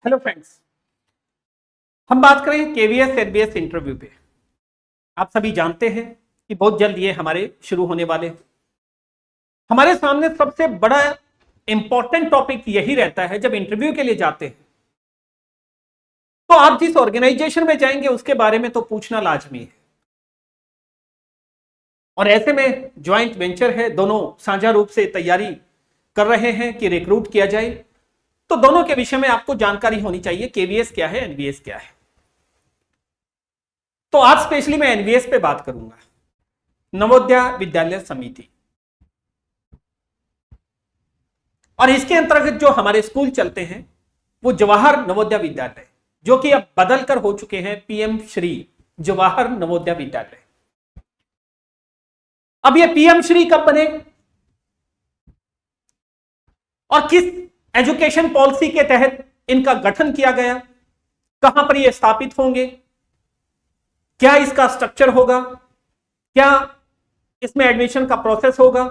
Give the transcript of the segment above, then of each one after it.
Hello friends, हम बात करें केवीएस एनबीएस इंटरव्यू पे। आप सभी जानते हैं कि बहुत जल्द ये हमारे शुरू होने वाले हैं। हमारे सामने सबसे बड़ा इंपॉर्टेंट टॉपिक यही रहता है जब इंटरव्यू के लिए जाते हैं तो आप जिस ऑर्गेनाइजेशन में जाएंगे उसके बारे में तो पूछना लाजमी है। और ऐसे में ज्वाइंट वेंचर है, दोनों साझा रूप से तैयारी कर रहे हैं कि रिक्रूट किया जाए, तो दोनों के विषय में आपको जानकारी होनी चाहिए। केवीएस क्या है, एनबीएस क्या है। तो आज स्पेशली मैं एनबीएस पे बात करूंगा, नवोदय विद्यालय समिति। और इसके अंतर्गत जो हमारे स्कूल चलते हैं वो जवाहर नवोदय विद्यालय, जो कि अब बदल कर हो चुके हैं पीएम श्री जवाहर नवोदय विद्यालय। अब ये पीएम श्री कब बने और किस एजुकेशन पॉलिसी के तहत इनका गठन किया गया, कहां पर ये स्थापित होंगे, क्या इसका स्ट्रक्चर होगा, क्या इसमें एडमिशन का प्रोसेस होगा,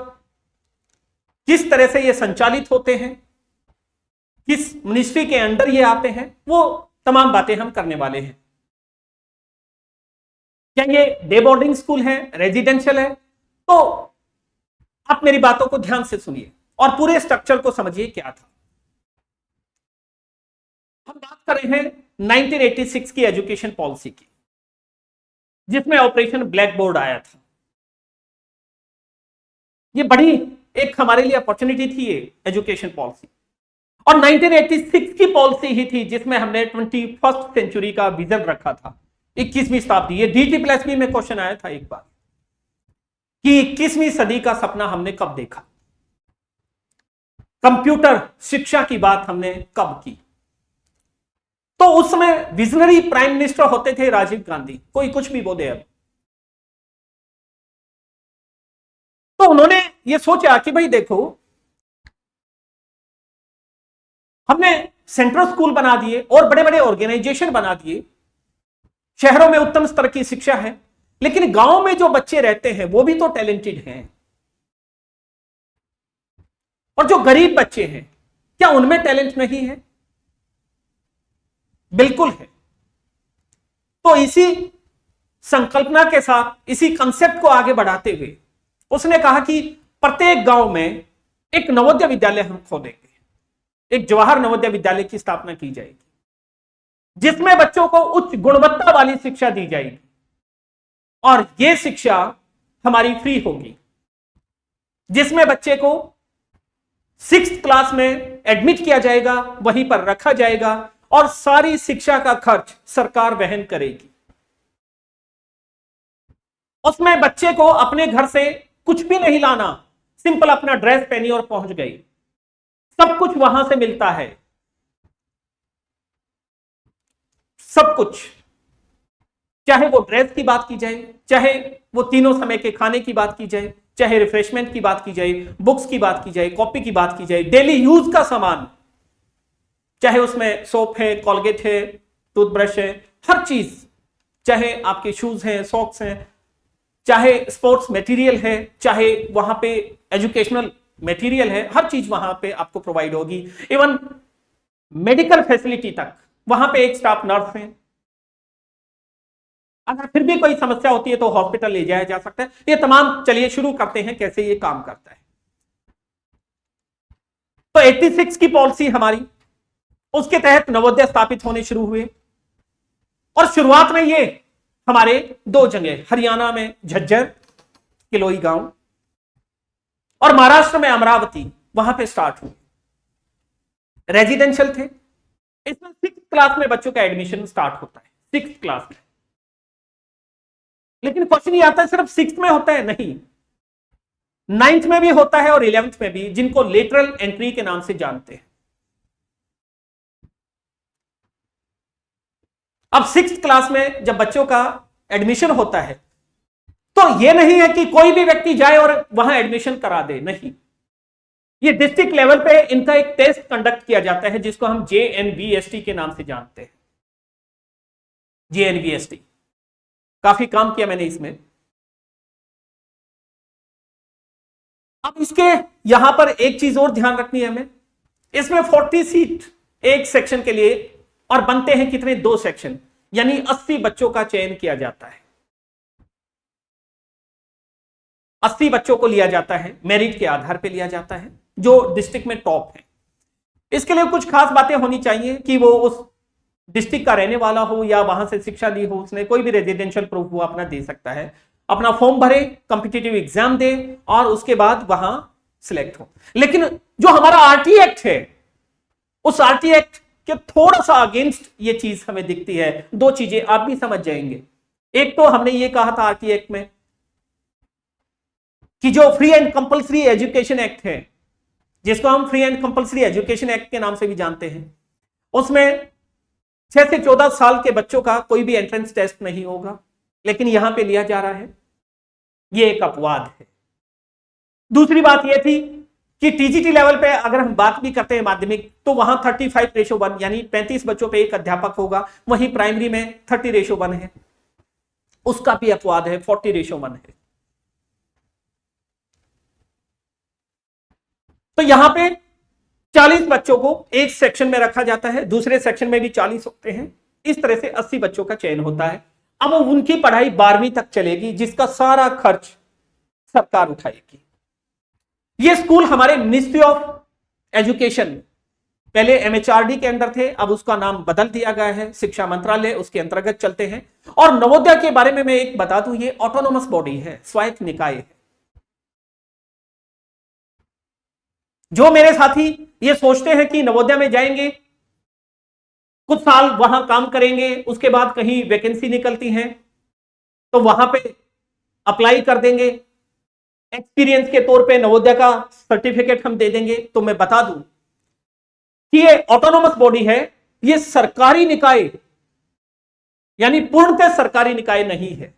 किस तरह से ये संचालित होते हैं, किस मिनिस्ट्री के अंडर ये आते हैं, वो तमाम बातें हम करने वाले हैं। क्या ये डे बोर्डिंग स्कूल है, रेजिडेंशियल है? तो आप मेरी बातों को ध्यान से सुनिए और पूरे स्ट्रक्चर को समझिए क्या था। हम बात कर रहे हैं 1986 की एजुकेशन पॉलिसी की, जिसमें ऑपरेशन ब्लैक बोर्ड आया था। ये बड़ी एक हमारे लिए अपॉर्चुनिटी थी ये एजुकेशन पॉलिसी। और 1986 की पॉलिसी ही थी जिसमें हमने 21st सेंचुरी का विजन रखा था, 21वीं शताब्दी। ये DT+B में क्वेश्चन आया था एक बार कि 21वीं सदी का सपना हमने कब देखा, कंप्यूटर शिक्षा की बात हमने कब की। तो उस समय विजनरी प्राइम मिनिस्टर होते थे राजीव गांधी, कोई कुछ भी बोले अब। तो उन्होंने ये सोचा कि भाई देखो, हमने सेंट्रल स्कूल बना दिए और बड़े बड़े ऑर्गेनाइजेशन बना दिए, शहरों में उत्तम स्तर की शिक्षा है, लेकिन गांव में जो बच्चे रहते हैं वो भी तो टैलेंटेड हैं। और जो गरीब बच्चे हैं, क्या उनमें टैलेंट नहीं है? बिल्कुल है। तो इसी संकल्पना के साथ, इसी कंसेप्ट को आगे बढ़ाते हुए उसने कहा कि प्रत्येक गांव में एक नवोदय विद्यालय हम खोलेंगे, एक जवाहर नवोदय विद्यालय की स्थापना की जाएगी, जिसमें बच्चों को उच्च गुणवत्ता वाली शिक्षा दी जाएगी। और यह शिक्षा हमारी फ्री होगी, जिसमें बच्चे को 6th क्लास में एडमिट किया जाएगा, वहीं पर रखा जाएगा और सारी शिक्षा का खर्च सरकार वहन करेगी। उसमें बच्चे को अपने घर से कुछ भी नहीं लाना, सिंपल अपना ड्रेस पहनी और पहुंच गई, सब कुछ वहां से मिलता है, सब कुछ। चाहे वो ड्रेस की बात की जाए, चाहे वो तीनों समय के खाने की बात की जाए, चाहे रिफ्रेशमेंट की बात की जाए, बुक्स की बात की जाए, कॉपी की बात की जाए, डेली यूज का सामान, चाहे उसमें सोप है, कॉलगेट है, टूथब्रश है, हर चीज, चाहे आपके शूज हैं, सॉक्स हैं, चाहे स्पोर्ट्स मटेरियल है, चाहे वहां पे एजुकेशनल मटेरियल है, हर चीज वहां पे आपको प्रोवाइड होगी। इवन मेडिकल फैसिलिटी तक, वहां पे एक स्टाफ नर्स है। अगर फिर भी कोई समस्या होती है तो हॉस्पिटल ले जाया जा सकता है। ये तमाम, चलिए शुरू करते हैं कैसे ये काम करता है। तो 86 की पॉलिसी हमारी, उसके तहत नवोदय स्थापित होने शुरू हुए। और शुरुआत में ये हमारे 2 जगह, हरियाणा में झज्जर किलोई गांव और महाराष्ट्र में अमरावती, वहां पे स्टार्ट हुए। रेजिडेंशियल थे। इसमें 6th क्लास में बच्चों का एडमिशन स्टार्ट होता है, 6th क्लास में। लेकिन क्वेश्चन ये आता है सिर्फ 6th में होता है? नहीं, 9th में भी होता है और 11th में भी, जिनको लेटरल एंट्री के नाम से जानते हैं। अब 6th क्लास में जब बच्चों का एडमिशन होता है तो यह नहीं है कि कोई भी व्यक्ति जाए और वहां एडमिशन करा दे, नहीं। ये डिस्ट्रिक्ट लेवल पे इनका एक टेस्ट कंडक्ट किया जाता है, जिसको हम JNVST के नाम से जानते हैं। JNVST, काफी काम किया मैंने इसमें। अब इसके यहां पर एक चीज और ध्यान रखनी है हमें, इसमें 40 सीट एक सेक्शन के लिए और बनते हैं कितने, 2 सेक्शन, यानी 80 बच्चों का चयन किया जाता है। 80 बच्चों को लिया जाता है, मेरिट के आधार पर लिया जाता है, जो डिस्ट्रिक्ट में टॉप है। इसके लिए कुछ खास बातें होनी चाहिए कि वो उस डिस्ट्रिक्ट का रहने वाला हो या वहां से शिक्षा ली हो, उसने कोई भी रेजिडेंशियल प्रूफ वो अपना दे सकता है, अपना फॉर्म भरे, कॉम्पिटिटिव एग्जाम दे और उसके बाद वहां सिलेक्ट हो। लेकिन जो हमारा आरटी एक्ट है, उस आरटी एक्ट के थोड़ा सा अगेंस्ट ये चीज हमें दिखती है। 2 चीजें आप भी समझ जाएंगे। एक तो हमने ये कहा था आरटी एक्ट में कि जो free and compulsory education act है, जिसको हम free and compulsory education act के नाम से भी जानते हैं, उसमें 6 से 14 साल के बच्चों का कोई भी एंट्रेंस टेस्ट नहीं होगा, लेकिन यहां पे लिया जा रहा है। यह एक अपवाद है। दूसरी बात यह थी कि टीजीटी लेवल पे अगर हम बात भी करते हैं माध्यमिक, तो वहां 35:1 यानी 35 बच्चों पे एक अध्यापक होगा। वहीं प्राइमरी में 30:1 है, उसका भी अपवाद है, 40:1 है। तो यहां पे 40 बच्चों को एक सेक्शन में रखा जाता है, दूसरे सेक्शन में भी 40 होते हैं। इस तरह से 80 बच्चों का चयन होता है। अब उनकी पढ़ाई 12वीं तक चलेगी, जिसका सारा खर्च सरकार उठाएगी। ये स्कूल हमारे मिनिस्ट्री ऑफ एजुकेशन, पहले एमएचआरडी के अंदर थे, अब उसका नाम बदल दिया गया है, शिक्षा मंत्रालय, उसके अंतर्गत चलते हैं। और नवोदय के बारे में मैं एक बता दूं, ये ऑटोनोमस बॉडी है, स्वायत्त निकाय है। जो मेरे साथी ये सोचते हैं कि नवोदय में जाएंगे, कुछ साल वहां काम करेंगे, उसके बाद कहीं वैकेंसी निकलती है तो वहां पे अप्लाई कर देंगे, एक्सपीरियंस के तौर पे नवोदय का सर्टिफिकेट हम दे देंगे, तो मैं बता दूं कि ये ऑटोनोमस बॉडी है, ये सरकारी निकाय यानी पूर्णतः सरकारी निकाय नहीं है।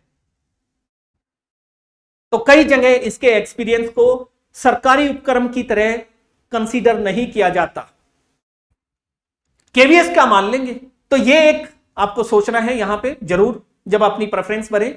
तो कई जगह इसके एक्सपीरियंस को सरकारी उपक्रम की तरह कंसीडर नहीं किया जाता, केवीएस का मान लेंगे। तो ये एक आपको सोचना है यहां पे जरूर, जब अपनी प्रेफरेंस भरे,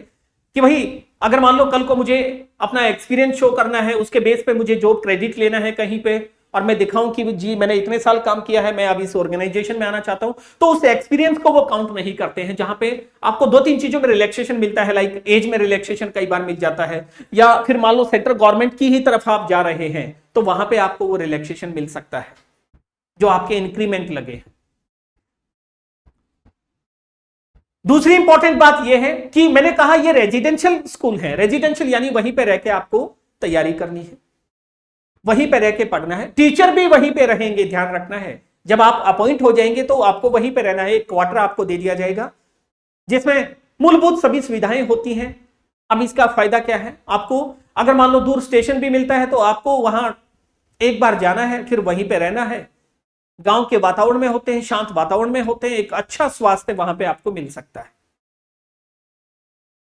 कि भाई अगर मान लो कल को मुझे अपना एक्सपीरियंस शो करना है, उसके बेस पे मुझे जॉब क्रेडिट लेना है कहीं पे, और मैं दिखाऊं कि जी मैंने इतने साल काम किया है, मैं अभी इस ऑर्गेनाइजेशन में आना चाहता हूं, तो उस एक्सपीरियंस को वो काउंट नहीं करते हैं। जहां पे आपको 2-3 चीजों में रिलैक्सेशन मिलता है, लाइक एज में रिलैक्सेशन कई बार मिल जाता है, या फिर मान लो सेंट्रल गवर्नमेंट की ही तरफ आप जा रहे हैं तो वहां पे आपको वो रिलैक्सेशन मिल सकता है जो आपके इंक्रीमेंट लगे। दूसरी इंपॉर्टेंट बात यह है कि मैंने कहा ये रेजिडेंशियल स्कूल है, रेजिडेंशियल यानी वहीं पे रह के आपको तैयारी करनी है, वहीं पे रह के पढ़ना है, टीचर भी वहीं पे रहेंगे, ध्यान रखना है। जब आप अपॉइंट हो जाएंगे तो आपको वहीं पे रहना है, एक क्वार्टर आपको दे दिया जाएगा जिसमें मूलभूत सभी सुविधाएं होती हैं। अब इसका फायदा क्या है, आपको अगर मान लो दूर स्टेशन भी मिलता है तो आपको वहां एक बार जाना है, फिर वहीं पे रहना है। गांव के वातावरण में होते हैं, शांत वातावरण में होते हैं, एक अच्छा स्वास्थ्य वहां पे आपको मिल सकता है।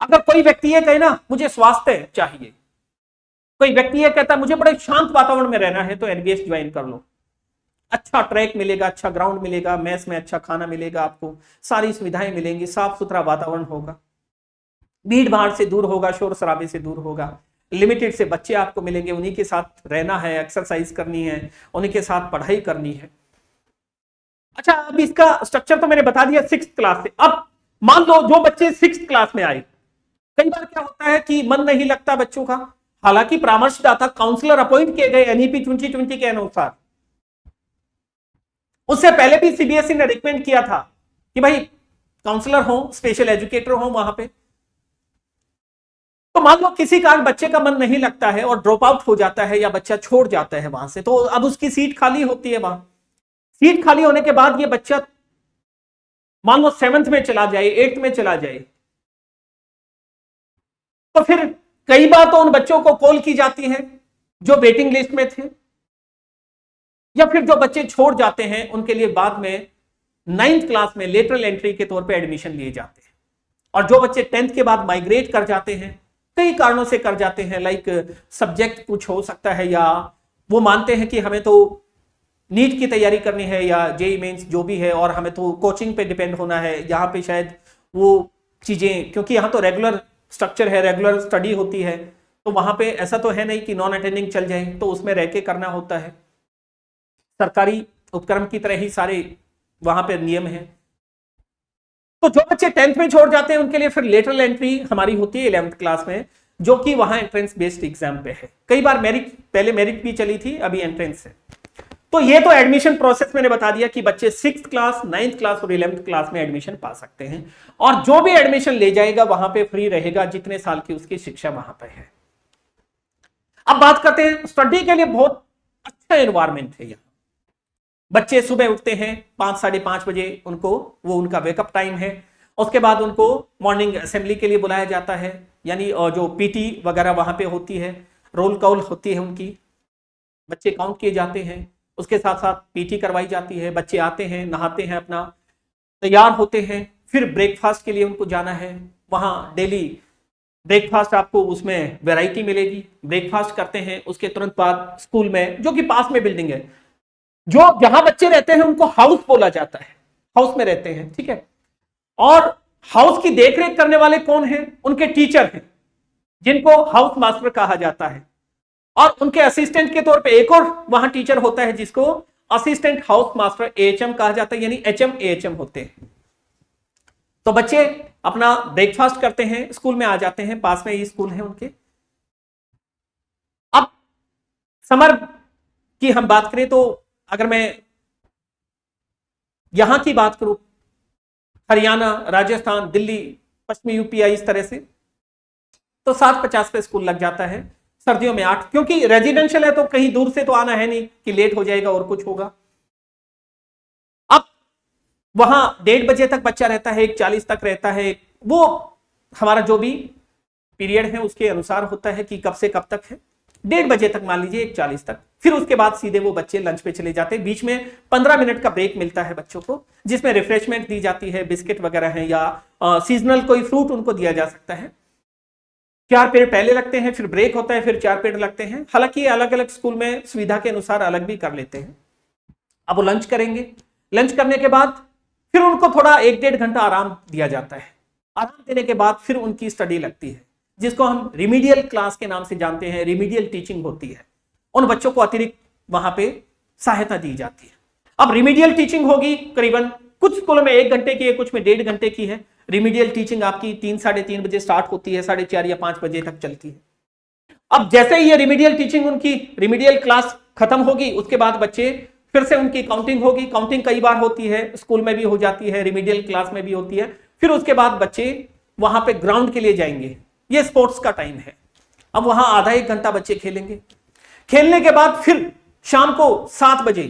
अगर कोई व्यक्ति ये कहे ना मुझे स्वास्थ्य चाहिए, कोई व्यक्ति ये कहता है मुझे बड़े शांत वातावरण में रहना है, तो एनबीएस ज्वाइन कर लो। अच्छा ट्रैक मिलेगा, अच्छा ग्राउंड मिलेगा, मेस में अच्छा खाना मिलेगा, आपको सारी सुविधाएं मिलेंगी, साफ सुथरा वातावरण होगा, भीड़ भाड़ से दूर होगा, शोर शराबे से दूर होगा, लिमिटेड से बच्चे आपको मिलेंगे, उन्हीं के साथ रहना है, एक्सरसाइज करनी है, उन्हीं के साथ पढ़ाई करनी है। अच्छा, अब इसका स्ट्रक्चर तो मैंने बता दिया 6th क्लास से। अब मान लो जो बच्चे 6th क्लास में आए, कई बार क्या होता है कि मन नहीं लगता बच्चों का, हालांकि परामर्शदाता काउंसलर अपॉइंट किए गए एनईपी 2020 के अनुसार, उससे पहले भी सीबीएसई ने रिकमेंड किया था कि भाई काउंसलर हो, स्पेशल एजुकेटर हो वहां पे। तो मान लो किसी कारण बच्चे का मन नहीं लगता है और ड्रॉप आउट हो जाता है या बच्चा छोड़ जाता है वहां से, तो अब उसकी सीट खाली होती है। वहां सीट खाली होने के बाद ये बच्चा मान लो 7th में चला जाए, 8th में चला जाए, तो फिर कई बार तो उन बच्चों को कॉल की जाती है जो वेटिंग लिस्ट में थे, या फिर जो बच्चे छोड़ जाते हैं उनके लिए बाद में 9th क्लास में लेटरल एंट्री के तौर पे एडमिशन लिए जाते हैं। और जो बच्चे 10th के बाद माइग्रेट कर जाते हैं, कई कारणों से कर जाते हैं, लाइक सब्जेक्ट कुछ हो सकता है, या वो मानते हैं कि हमें तो नीट की तैयारी करनी है या जेईई मेंस जो भी है, और हमें तो कोचिंग पे डिपेंड होना है, यहाँ पे शायद वो चीजें, क्योंकि यहाँ तो रेगुलर स्ट्रक्चर है, रेगुलर स्टडी होती है, तो वहां पे ऐसा तो है नहीं कि नॉन अटेंडिंग चल जाए, तो उसमें रह के करना होता है। सरकारी उपक्रम की तरह ही सारे वहां पे नियम है। तो जो बच्चे 10th में छोड़ जाते हैं उनके लिए फिर लेटरल एंट्री हमारी होती है 11th क्लास में, जो कि वहां एंट्रेंस बेस्ड एग्जाम पे है। कई बार मेरिट, पहले मेरिट भी चली थी, अभी एंट्रेंस है। तो ये तो एडमिशन प्रोसेस मैंने बता दिया कि बच्चे 6th क्लास, 9th क्लास और 11th क्लास में एडमिशन पा सकते हैं, और जो भी एडमिशन ले जाएगा वहां पे फ्री रहेगा, जितने साल की उसकी शिक्षा वहां पे है। अब बात करते हैं स्टडी के लिए बहुत अच्छा एनवायरमेंट है यहाँ। बच्चे सुबह उठते हैं 5, 5:30 बजे, वो उनका वेकअप टाइम है। उसके बाद उनको मॉर्निंग असेंबली के लिए बुलाया जाता है, यानी जो पीटी वगैरह वहां पे होती है, रोल कॉल होती है उनकी, बच्चे काउंट किए जाते हैं, उसके साथ साथ पीटी करवाई जाती है। बच्चे आते हैं, नहाते हैं, अपना तैयार होते हैं, फिर ब्रेकफास्ट के लिए उनको जाना है। वहां डेली ब्रेकफास्ट आपको उसमें वैरायटी मिलेगी, ब्रेकफास्ट करते हैं। उसके तुरंत बाद स्कूल में, जो कि पास में बिल्डिंग है, जो जहां बच्चे रहते हैं उनको हाउस बोला जाता है, हाउस में रहते हैं, ठीक है। और हाउस की देखरेख करने वाले कौन हैं? उनके टीचर हैं, जिनको हाउस मास्टर कहा जाता है। और उनके असिस्टेंट के तौर पे एक और वहां टीचर होता है, जिसको असिस्टेंट हाउस मास्टर एएचएम कहा जाता है, यानी एचएम एएचएम होते हैं। तो बच्चे अपना ब्रेकफास्ट करते हैं, स्कूल में आ जाते हैं, पास में ही स्कूल है उनके। अब समर की हम बात करें तो अगर मैं यहां की बात करूं, हरियाणा, राजस्थान, दिल्ली, पश्चिमी यूपी, इस तरह से, तो 7:50 पे स्कूल लग जाता है। सर्दियों में 8, क्योंकि रेजिडेंशियल है तो कहीं दूर से तो आना है नहीं कि लेट हो जाएगा और कुछ होगा। अब वहां 1:30 बजे तक बच्चा रहता है, 1:40 तक रहता है। वो हमारा जो भी पीरियड है उसके अनुसार होता है कि कब से कब तक है। 1:30 बजे तक मान लीजिए, 1:40 तक। फिर उसके बाद सीधे वो बच्चे लंच पे चले जाते हैं। बीच में 15 मिनट का ब्रेक मिलता है बच्चों को, जिसमें रिफ्रेशमेंट दी जाती है, बिस्किट वगैरह है, या सीजनल कोई फ्रूट उनको दिया जा सकता है। 4 पीरियड पहले लगते हैं, फिर ब्रेक होता है, फिर 4 पीरियड लगते हैं। हालांकि अलग अलग स्कूल में सुविधा के अनुसार अलग भी कर लेते हैं। अब वो लंच करेंगे, लंच करने के बाद फिर उनको थोड़ा 1-1.5 घंटा आराम दिया जाता है। आराम देने के बाद फिर उनकी स्टडी लगती है, जिसको हम रिमीडियल क्लास के नाम से जानते हैं। रिमीडियल टीचिंग होती है, उन बच्चों को अतिरिक्त वहां पे सहायता दी जाती है। अब रिमीडियल टीचिंग होगी करीबन, कुछ स्कूलों में 1 घंटे की है, कुछ में 1.5 घंटे की है। रिमीडियल टीचिंग आपकी 3, 3:30 बजे स्टार्ट होती है, 4:30 या 5 बजे तक चलती है। अब जैसे ही ये रिमीडियल टीचिंग, उनकी रिमीडियल क्लास खत्म होगी, उसके बाद बच्चे फिर से उनकी काउंटिंग होगी। काउंटिंग कई बार होती है, स्कूल में भी हो जाती है, रिमीडियल क्लास में भी होती है। फिर उसके बाद बच्चे वहां पे ग्राउंड के लिए जाएंगे, ये स्पोर्ट्स का टाइम है। अब वहां आधा 1 घंटा बच्चे खेलेंगे। खेलने के बाद फिर शाम को 7 बजे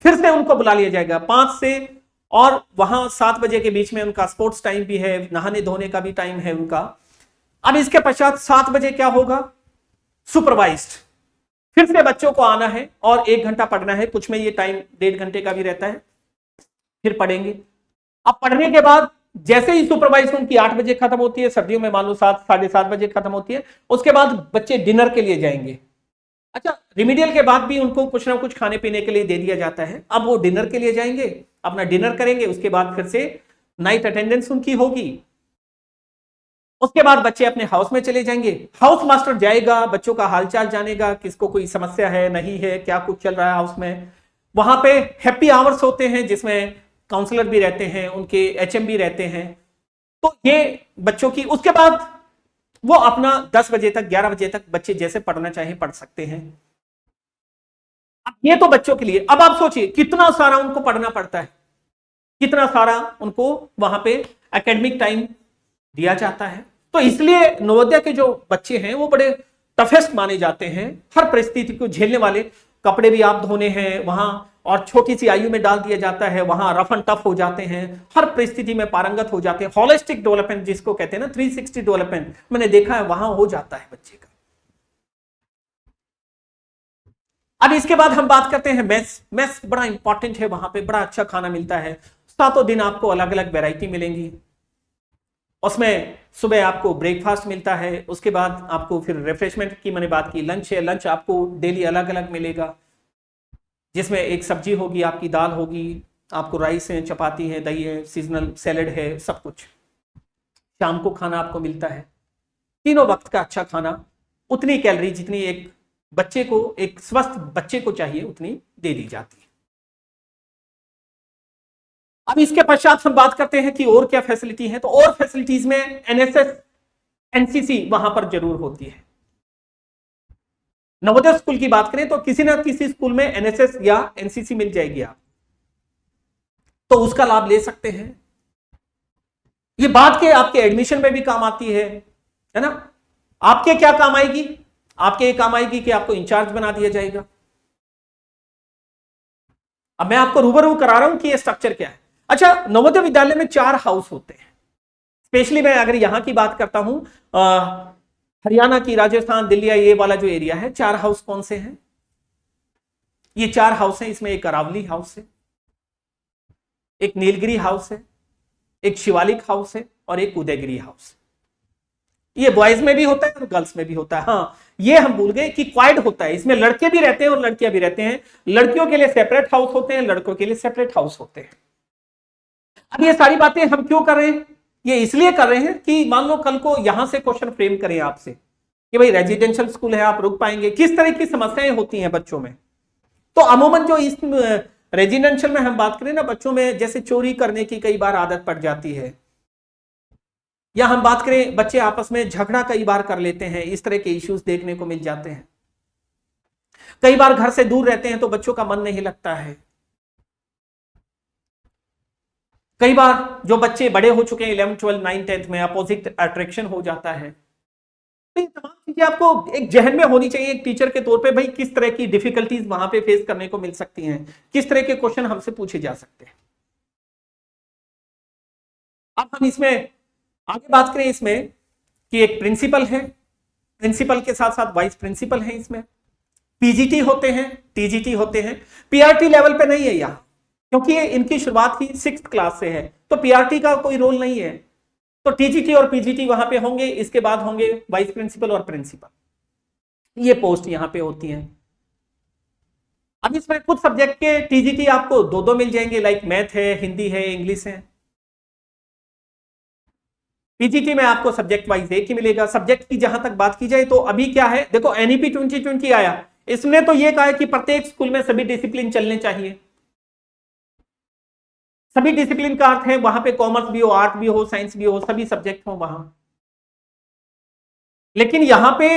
फिर से उनको बुला लिया जाएगा, 5 से, और वहां 7 बजे के बीच में उनका स्पोर्ट्स टाइम भी है, नहाने धोने का भी टाइम है उनका। अब इसके पश्चात 7 बजे क्या होगा? सुपरवाइज्ड, फिर से बच्चों को आना है और 1 घंटा पढ़ना है। कुछ में ये टाइम 1.5 घंटे का भी रहता है, फिर पढ़ेंगे। अब पढ़ने के बाद जैसे ही सुपरवाइज उनकी 8 बजे खत्म होती है, सर्दियों में मान लो 7, 7:30 बजे खत्म होती है, उसके बाद बच्चे डिनर के लिए जाएंगे। अच्छा, रिमीडियल के बाद भी उनको कुछ ना कुछ खाने पीने के लिए दे दिया जाता है। अब वो डिनर के लिए जाएंगे, अपना डिनर करेंगे, उसके बाद फिर से नाइट अटेंडेंस उनकी होगी। उसके बाद बच्चे अपने हाउस में चले जाएंगे। हाउस मास्टर जाएगा, बच्चों का हालचाल जानेगा, किसको कोई समस्या है, नहीं है, क्या कुछ चल रहा है हाउस में। वहां पे हैप्पी आवर्स होते हैं, जिसमें काउंसलर भी रहते हैं, उनके एचएम भी रहते हैं। तो ये बच्चों की, उसके बाद वो अपना 10 बजे तक, 11 बजे तक बच्चे जैसे पढ़ना चाहें पढ़ सकते हैं। अब ये तो बच्चों के लिए। अब आप सोचिए कितना सारा उनको पढ़ना पड़ता है, कितना सारा उनको वहां पे एकेडमिक टाइम दिया जाता है। तो इसलिए नवोदय के जो बच्चे हैं वो बड़े टफेस्ट माने जाते हैं, हर परिस्थिति को झेलने वाले। कपड़े भी आप धोने हैं वहां, और छोटी सी आयु में डाल दिया जाता है, वहां रफ एंड टफ हो जाते हैं, हर परिस्थिति में पारंगत हो जाते हैं। होलिस्टिक डेवलपमेंट जिसको कहते हैं ना, 360 डेवलपमेंट मैंने देखा है वहां हो जाता है बच्चे का। अब इसके बाद हम बात करते हैं मेस। मेस बड़ा इंपॉर्टेंट है, वहां पे बड़ा अच्छा खाना मिलता है। 7 दिन आपको अलग अलग वैरायटी मिलेंगी। उसमें सुबह आपको ब्रेकफास्ट मिलता है, उसके बाद आपको फिर रिफ्रेशमेंट की मैंने बात की, लंच है, लंच आपको डेली अलग अलग मिलेगा, जिसमें एक सब्जी होगी, आपकी दाल होगी, आपको राइस है, चपाती है, दही है, सीजनल सैलेड है, सब कुछ। शाम को खाना आपको मिलता है, तीनों वक्त का अच्छा खाना, उतनी कैलोरी जितनी एक बच्चे को, एक स्वस्थ बच्चे को चाहिए, उतनी दे दी जाती है। अब इसके पश्चात हम बात करते हैं कि और क्या फैसिलिटी है। तो और फैसिलिटीज में एनएसएस, एनसीसी वहां पर जरूर होती है। नवोदय स्कूल की बात करें तो किसी ना किसी स्कूल में एनएसएस या एनसीसी मिल जाएगी, आप तो उसका लाभ ले सकते हैं। ये बात के आपके एडमिशन में भी काम आती है ना। आपके क्या काम आएगी? आपके ये काम आएगी कि आपको इंचार्ज बना दिया जाएगा। अब मैं आपको रूबरू करा रहा हूं कि ये स्ट्रक्चर क्या है। अच्छा, नवोदय विद्यालय में 4 हाउस होते हैं। स्पेशली मैं अगर यहां की बात करता हूं, हरियाणा की, राजस्थान, दिल्ली, ये वाला जो एरिया है, 4 हाउस कौन से हैं? ये 4 हाउस हैं। इसमें एक अरावली हाउस है, एक नीलगिरी हाउस है, एक शिवालिक हाउस है और एक उदयगिरी हाउस। ये बॉयज में भी होता है और गर्ल्स में भी होता है। हाँ, ये हम भूल गए कि क्वाइड होता है, इसमें लड़के भी रहते हैं और लड़कियां भी रहते हैं। लड़कियों के लिए सेपरेट हाउस होते हैं, लड़कों के लिए सेपरेट हाउस होते हैं। अब ये सारी बातें हम क्यों कर रहे हैं? ये इसलिए कर रहे हैं कि मान लो कल को यहां से क्वेश्चन फ्रेम करें आपसे कि भाई रेजिडेंशियल स्कूल है, आप रुक पाएंगे, किस तरह की समस्याएं होती हैं बच्चों में। तो अमूमन जो इस रेजिडेंशियल में हम बात करें ना, बच्चों में जैसे चोरी करने की कई बार आदत पड़ जाती है, या हम बात करें बच्चे आपस में झगड़ा कई बार कर लेते हैं, इस तरह के इश्यूज देखने को मिल जाते हैं। कई बार घर से दूर रहते हैं तो बच्चों का मन नहीं लगता है। कई बार जो बच्चे बड़े हो चुके हैं 11th 12th 9th 10th में, अपोजिट अट्रैक्शन हो जाता है। तो ये तमाम चीजें आपको एक जहन में होनी चाहिए एक टीचर के तौर पे, भाई किस तरह की डिफिकल्टीज वहां पे फेस करने को मिल सकती हैं, किस तरह के क्वेश्चन हमसे पूछे जा सकते हैं। अब हम इसमें आगे बात करें इसमें कि एक प्रिंसिपल है, प्रिंसिपल के साथ साथ वाइस प्रिंसिपल है, इसमें पीजीटी होते हैं, टीजीटी होते हैं। पीआरटी लेवल पे नहीं है यहाँ, क्योंकि इनकी शुरुआत ही 6th क्लास से है, तो पीआरटी का कोई रोल नहीं है। तो टीजीटी और पीजीटी वहां पे होंगे, इसके बाद होंगे वाइस प्रिंसिपल और प्रिंसिपल। ये पोस्ट यहां पे होती हैं। अब इसमें कुछ सब्जेक्ट के टीजीटी आपको 2-2 मिल जाएंगे, लाइक मैथ है, हिंदी है, इंग्लिश है। पीजीटी में आपको सब्जेक्ट वाइज एक ही मिलेगा। सब्जेक्ट की जहां तक बात की जाए तो अभी क्या है, देखो एनईपी 2020 आया, इसने तो ये कहा है कि प्रत्येक स्कूल में सभी डिसिप्लिन चलने चाहिए। सभी डिसिप्लिन का अर्थ है वहां पे कॉमर्स भी हो, आर्ट भी हो, साइंस भी हो, सभी सब्जेक्ट हो वहां। लेकिन यहां पे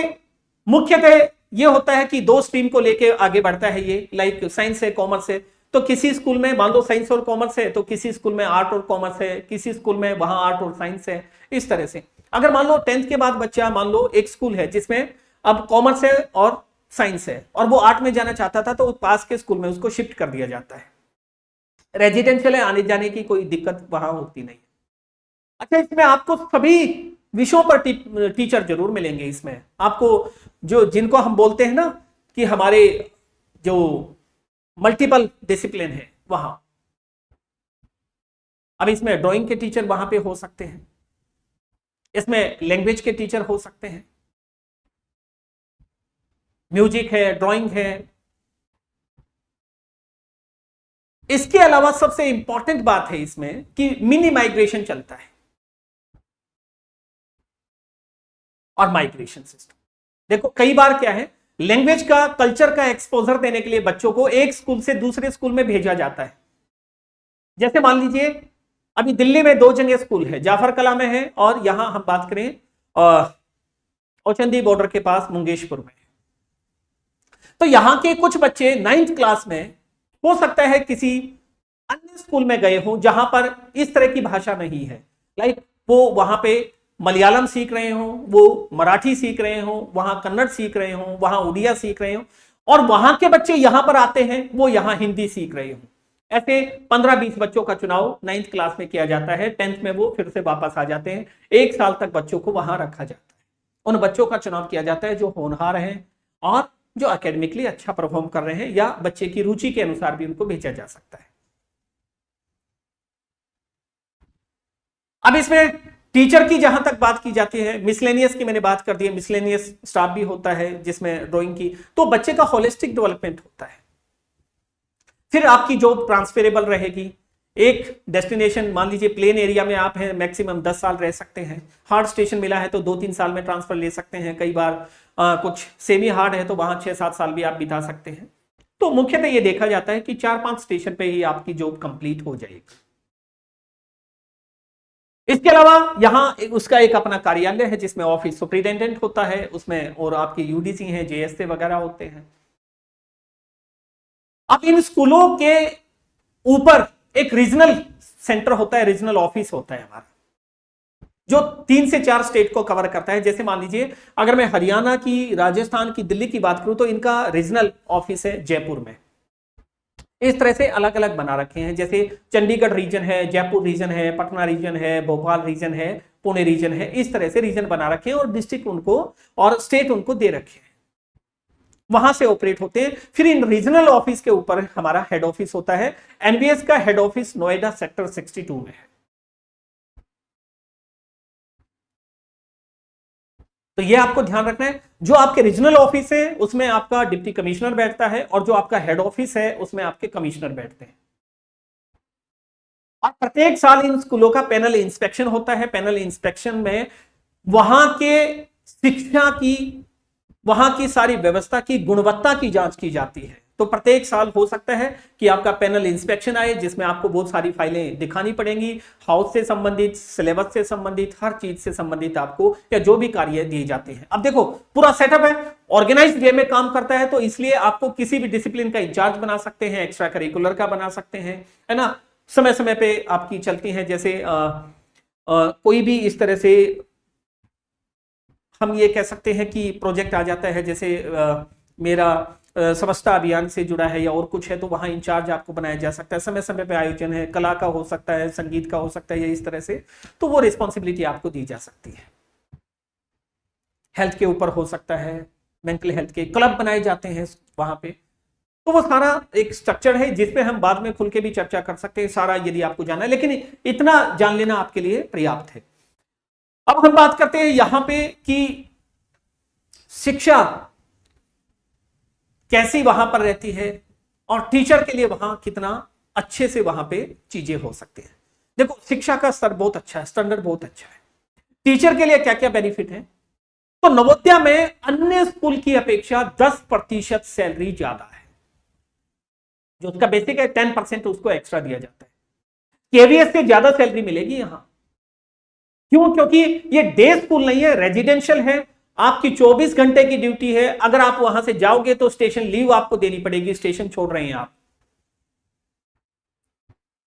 मुख्यतः ये होता है कि 2 स्ट्रीम को लेके आगे बढ़ता है ये, लाइक साइंस है, कॉमर्स है। तो किसी स्कूल में मान लो साइंस और कॉमर्स है, तो किसी स्कूल में आर्ट और कॉमर्स है, किसी स्कूल में वहां आर्ट और साइंस है, इस तरह से। अगर मान लो 10th के बाद बच्चा, मान लो एक स्कूल है जिसमें अब कॉमर्स है और साइंस है, और वो आर्ट में जाना चाहता था, तो पास के स्कूल में उसको शिफ्ट कर दिया जाता है। रेजिडेंशियल है, आने जाने की कोई दिक्कत वहां होती नहीं। अच्छा, इसमें आपको सभी विषयों पर टीचर जरूर मिलेंगे। इसमें आपको जो जिनको हम बोलते हैं ना कि हमारे जो मल्टीपल डिसिप्लिन है वहां, अब इसमें ड्राइंग के टीचर वहां पे हो सकते हैं, इसमें लैंग्वेज के टीचर हो सकते हैं, म्यूजिक है, ड्राइंग है। इसके अलावा सबसे इंपॉर्टेंट बात है इसमें कि मिनी माइग्रेशन चलता है और माइग्रेशन सिस्टम। देखो कई बार क्या है, लैंग्वेज का, कल्चर का एक्सपोजर देने के लिए बच्चों को एक स्कूल से दूसरे स्कूल में भेजा जाता है। जैसे मान लीजिए अभी दिल्ली में 2 जगह स्कूल है, जाफर कला में है और यहां हम बात करें औचंदी बॉर्डर के पास मुंगेशपुर में। तो यहां के कुछ बच्चे 9th क्लास में हो सकता है किसी अन्य स्कूल में गए हों जहां पर इस तरह की भाषा नहीं है, लाइक वो वहां पे मलयालम सीख रहे हों, वो मराठी सीख रहे हों, वहां कन्नड़ सीख रहे हों, वहां उड़िया सीख रहे हों, और वहां के बच्चे यहां पर आते हैं, वो यहां हिंदी सीख रहे हों। ऐसे 15-20 बच्चों का चुनाव 9th क्लास में किया जाता है, 10th में वो फिर से वापस आ जाते हैं। 1 साल तक बच्चों को वहां रखा जाता है। उन बच्चों का चुनाव किया जाता है जो होनहार हैं और जो एकेडमिकली अच्छा परफॉर्म कर रहे हैं, या बच्चे की रुचि के अनुसार भी उनको भेजा जा सकता है। अब इसमें टीचर की जहां तक बात की जाती है, मिसलेनियस की मैंने बात कर दी है, मिसलेनियस स्टाफ भी होता है जिसमें ड्राइंग की, तो बच्चे का होलिस्टिक डेवलपमेंट होता है। फिर आपकी जॉब ट्रांसफरेबल रहेगी। एक डेस्टिनेशन, मान लीजिए प्लेन एरिया में आप हैं, मैक्सिमम 10 साल रह सकते हैं। हार्ड स्टेशन मिला है तो 2-3 साल में ट्रांसफर ले सकते हैं। कई बार कुछ सेमी हार्ड है तो वहां 6-7 साल भी आप बिता सकते हैं। तो मुख्यतः ये देखा जाता है कि 4-5 स्टेशन पे ही आपकी जॉब कंप्लीट हो जाएगी। इसके अलावा यहां उसका एक अपना कार्यालय है जिसमें ऑफिस सुपरिटेंडेंट होता है उसमें, और आपके यूडीसी हैं, जेएसए वगैरह होते हैं। अब इन स्कूलों के ऊपर एक रीजनल सेंटर होता है, रीजनल ऑफिस होता है हमारा, जो 3 से 4 स्टेट को कवर करता है। जैसे मान लीजिए अगर मैं हरियाणा की, राजस्थान की, दिल्ली की बात करूं तो इनका रीजनल ऑफिस है जयपुर में। इस तरह से अलग अलग बना रखे हैं, जैसे चंडीगढ़ रीजन है, जयपुर रीजन है, पटना रीजन है, भोपाल रीजन है, पुणे रीजन है। इस तरह से रीजन बना रखे हैं और डिस्ट्रिक्ट उनको और स्टेट उनको दे रखे हैं, वहां से ऑपरेट होते हैं। फिर इन रीजनल ऑफिस के ऊपर हमारा हेड ऑफिस होता है। एनबीएस का हेड ऑफिस नोएडा सेक्टर 62 में है। तो ये आपको ध्यान रखना है, जो आपके रीजनल ऑफिस है उसमें आपका डिप्टी कमिश्नर बैठता है, और जो आपका हेड ऑफिस है उसमें आपके कमिश्नर बैठते हैं। और प्रत्येक साल इन स्कूलों का पैनल इंस्पेक्शन होता है। पैनल इंस्पेक्शन में वहां के शिक्षा की, वहां की सारी व्यवस्था की गुणवत्ता की जांच की जाती है। तो प्रत्येक साल हो सकता है कि आपका पैनल इंस्पेक्शन आए, जिसमें आपको बहुत सारी फाइलें दिखानी पड़ेंगी, हाउस से संबंधित, सिलेबस से संबंधित, हर चीज से संबंधित आपको, या जो भी कार्य दिए जाते हैं। अब देखो पूरा सेटअप है, ऑर्गेनाइज्ड वे में काम करता है, तो इसलिए आपको किसी भी डिसिप्लिन का इंचार्ज बना सकते हैं, एक्स्ट्रा करिकुलर का बना सकते हैं, है ना। समय समय पे आपकी चलती है, जैसे कोई भी इस तरह से हम ये कह सकते हैं कि प्रोजेक्ट आ जाता है, जैसे मेरा स्वच्छता अभियान से जुड़ा है या और कुछ है, तो वहां इंचार्ज आपको बनाया जा सकता है। समय समय पे आयोजन है, कला का हो सकता है, संगीत का हो सकता है, या इस तरह से, तो वो रिस्पॉन्सिबिलिटी आपको दी जा सकती है। हेल्थ के ऊपर हो सकता है, मेंटल हेल्थ के क्लब बनाए जाते हैं वहां पे। तो वो सारा एक स्ट्रक्चर है जिसपे हम बाद में खुल के भी चर्चा कर सकते हैं, सारा यदि आपको जानना है, लेकिन इतना जान लेना आपके लिए पर्याप्त है। अब हम बात करते हैं यहां पे कि शिक्षा कैसी वहां पर रहती है, और टीचर के लिए वहां कितना अच्छे से वहां पे चीजें हो सकती हैं। देखो शिक्षा का स्तर बहुत अच्छा है, स्टैंडर्ड बहुत अच्छा है। टीचर के लिए क्या क्या बेनिफिट है, तो नवोदया में अन्य स्कूल की अपेक्षा 10% सैलरी ज्यादा है। जो उसका बेसिक है 10% उसको एक्स्ट्रा दिया जाता है। केवीएस से ज्यादा सैलरी मिलेगी यहां। क्यों? क्योंकि ये डे स्कूल नहीं है, रेजिडेंशियल है। आपकी 24 घंटे की ड्यूटी है। अगर आप वहां से जाओगे तो स्टेशन लीव आपको देनी पड़ेगी, स्टेशन छोड़ रहे हैं आप,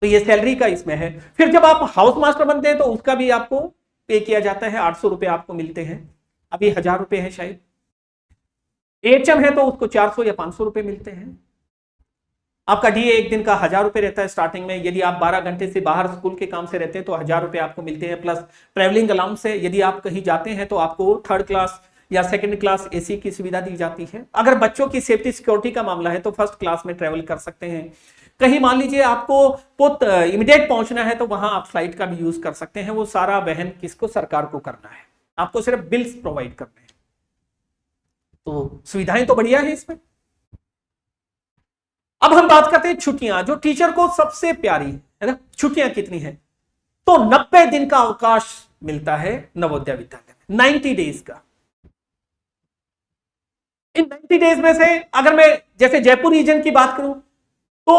तो ये सैलरी का इसमें है। फिर जब आप हाउस मास्टर बनते हैं तो उसका भी आपको पे किया जाता है, 800 रुपए आपको मिलते हैं, अभी 1000 रुपए है शायद। एचएम है तो उसको 400 या 500 रुपए मिलते हैं। आपका डीए एक दिन का 1000 रुपए रहता है स्टार्टिंग में। यदि आप 12 घंटे से बाहर स्कूल के काम से रहते हैं तो 1000 रुपए आपको मिलते हैं, प्लस ट्रेवलिंग अलाउंस है। यदि आप कहीं जाते हैं तो आपको 3rd क्लास या 2nd क्लास एसी की सुविधा दी जाती है। अगर बच्चों की सेफ्टी सिक्योरिटी का मामला है तो 1st क्लास में ट्रेवल कर सकते हैं। कहीं मान लीजिए आपको इमीडिएट पहुंचना है तो वहां आप फ्लाइट का भी यूज कर सकते हैं। वो सारा वहन किसको? सरकार को करना है, आपको सिर्फ बिल्स प्रोवाइड करने हैं। तो सुविधाएं तो बढ़िया है इसमें। अब हम बात करते हैं छुट्टियां, जो टीचर को सबसे प्यारी है ना। छुट्टियां कितनी है? तो 90 दिन का अवकाश मिलता है नवोदय विद्यालय में, 90 डेज का। इन 90 डेज में से अगर मैं जैसे जयपुर रीजन की बात करूं तो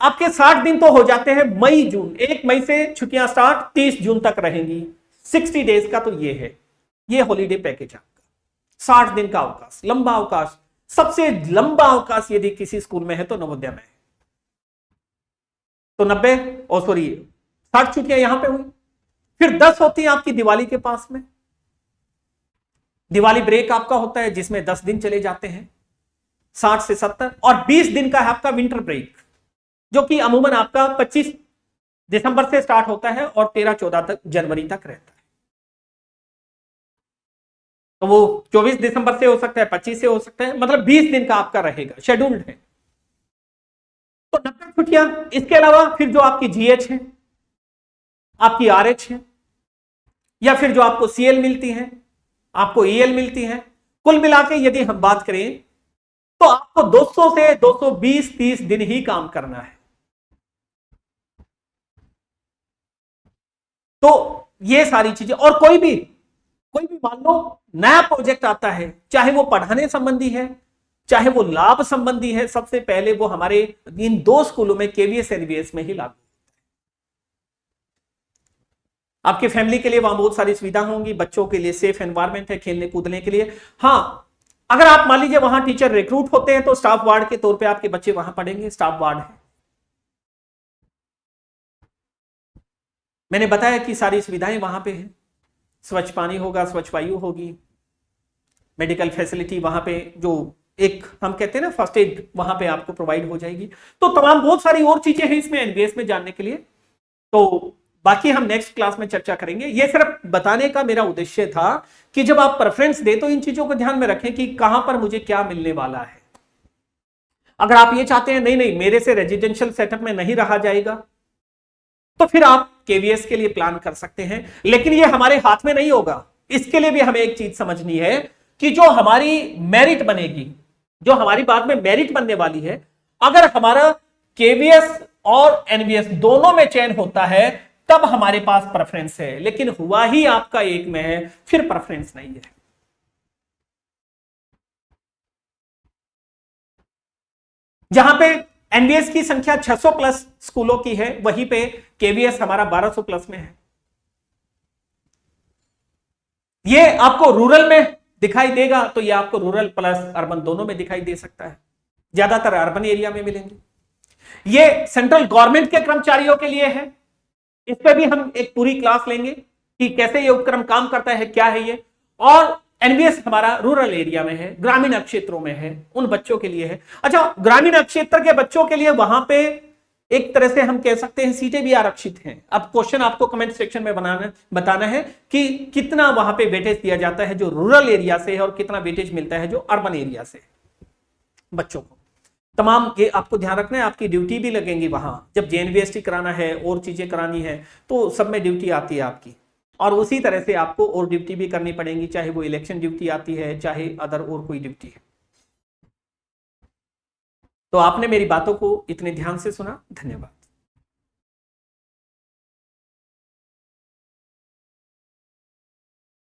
आपके 60 दिन तो हो जाते हैं मई जून। 1 मई से छुट्टियां स्टार्ट, 30 जून तक रहेंगी। 60 डेज का तो ये है, ये हॉलीडे पैकेज आपका। 60 दिन का अवकाश, लंबा अवकाश। सबसे लंबा अवकाश यदि किसी स्कूल में है तो नवोदय में है। तो 60 छुट्टियां यहां पे हुई। फिर 10 होती हैं आपकी दिवाली के पास में। दिवाली ब्रेक आपका होता है जिसमें 10 दिन चले जाते हैं, 60 से 70। और 20 दिन का है आपका विंटर ब्रेक, जो कि अमूमन आपका 25 दिसंबर से स्टार्ट होता है और 13-14 तक जनवरी तक रहता है। तो वो 24 दिसंबर से हो सकता है, 25 से हो सकता है, मतलब 20 दिन का आपका रहेगा, शेड्यूल्ड है। तो 90 छुट्टियां। इसके अलावा फिर जो आपकी जीएच है, आपकी आरएच है, या फिर जो आपको सीएल मिलती है, आपको ईएल मिलती है, कुल मिला के यदि हम बात करें तो आपको 200 से 220-30 दिन ही काम करना है। तो ये सारी चीजें। और कोई भी मान लो नया प्रोजेक्ट आता है, चाहे वो पढ़ाने संबंधी है, चाहे वो लाभ संबंधी है, सबसे पहले वो हमारे इन 2 स्कूलों में केवीएस एनवीएस में ही लागू। आपकी फैमिली के लिए वहां बहुत सारी सुविधा होंगी, बच्चों के लिए सेफ एनवायरमेंट है खेलने कूदने के लिए। हाँ, अगर आप मान लीजिए वहां टीचर रिक्रूट होते हैं तो स्टाफ वार्ड के तौर पे आपके बच्चे वहां पढ़ेंगे, स्टाफ वार्ड है। मैंने बताया कि सारी सुविधाएं वहां पे है, स्वच्छ पानी होगा, स्वच्छ वायु होगी, मेडिकल फैसिलिटी वहां पे जो एक हम कहते हैं ना फर्स्ट एड वहां पे आपको प्रोवाइड हो जाएगी। तो तमाम बहुत सारी और चीजें हैं इसमें एनवीएस में जानने के लिए, तो बाकी हम नेक्स्ट क्लास में चर्चा करेंगे। ये सिर्फ बताने का मेरा उद्देश्य था कि जब आप प्रेफरेंस दे तो इन चीजों को ध्यान में रखें कि कहां पर मुझे क्या मिलने वाला है। अगर आप ये चाहते हैं नहीं नहीं मेरे से रेजिडेंशियल सेटअप में नहीं रहा जाएगा, तो फिर आप केवीएस के लिए प्लान कर सकते हैं, लेकिन ये हमारे हाथ में नहीं होगा। इसके लिए भी हमें एक चीज समझनी है कि जो हमारी मेरिट बनेगी, जो हमारी बाद में मेरिट बनने वाली है, अगर हमारा केवीएस और एनवीएस दोनों में चयन होता है तब हमारे पास प्रेफरेंस है, लेकिन हुआ ही आपका एक में है फिर प्रेफरेंस नहीं है। जहां पे एनवीएस की संख्या 600 प्लस स्कूलों की है, वहीं पे केवीएस हमारा 1200 प्लस में है। ये आपको रूरल में दिखाई देगा तो ये आपको रूरल प्लस अर्बन दोनों में दिखाई दे सकता है, ज्यादातर अर्बन एरिया में मिलेंगे। ये सेंट्रल गवर्नमेंट के कर्मचारियों के लिए है, इस पे भी हम एक पूरी क्लास लेंगे कि कैसे ये उपक्रम काम करता है, क्या है ये। और एनवीएस हमारा रूरल एरिया में है, ग्रामीण क्षेत्रों में है, उन बच्चों के लिए है। अच्छा, ग्रामीण क्षेत्र के बच्चों के लिए वहां पे एक तरह से हम कह सकते हैं सीटें भी आरक्षित हैं। अब क्वेश्चन आपको कमेंट सेक्शन में बताना है कि कितना वहां पे वेटेज दिया जाता है जो रूरल एरिया से है और कितना वेटेज मिलता है जो अर्बन एरिया से बच्चों को। तमाम ये आपको ध्यान रखना है, आपकी ड्यूटी भी लगेंगी वहां, जब जेएनवीएसटी कराना है और चीजें करानी है तो सब में ड्यूटी आती है आपकी, और उसी तरह से आपको और ड्यूटी भी करनी पड़ेगी, चाहे वो इलेक्शन ड्यूटी आती है चाहे अदर और कोई ड्यूटी है। तो आपने मेरी बातों को इतने ध्यान से सुना, धन्यवाद।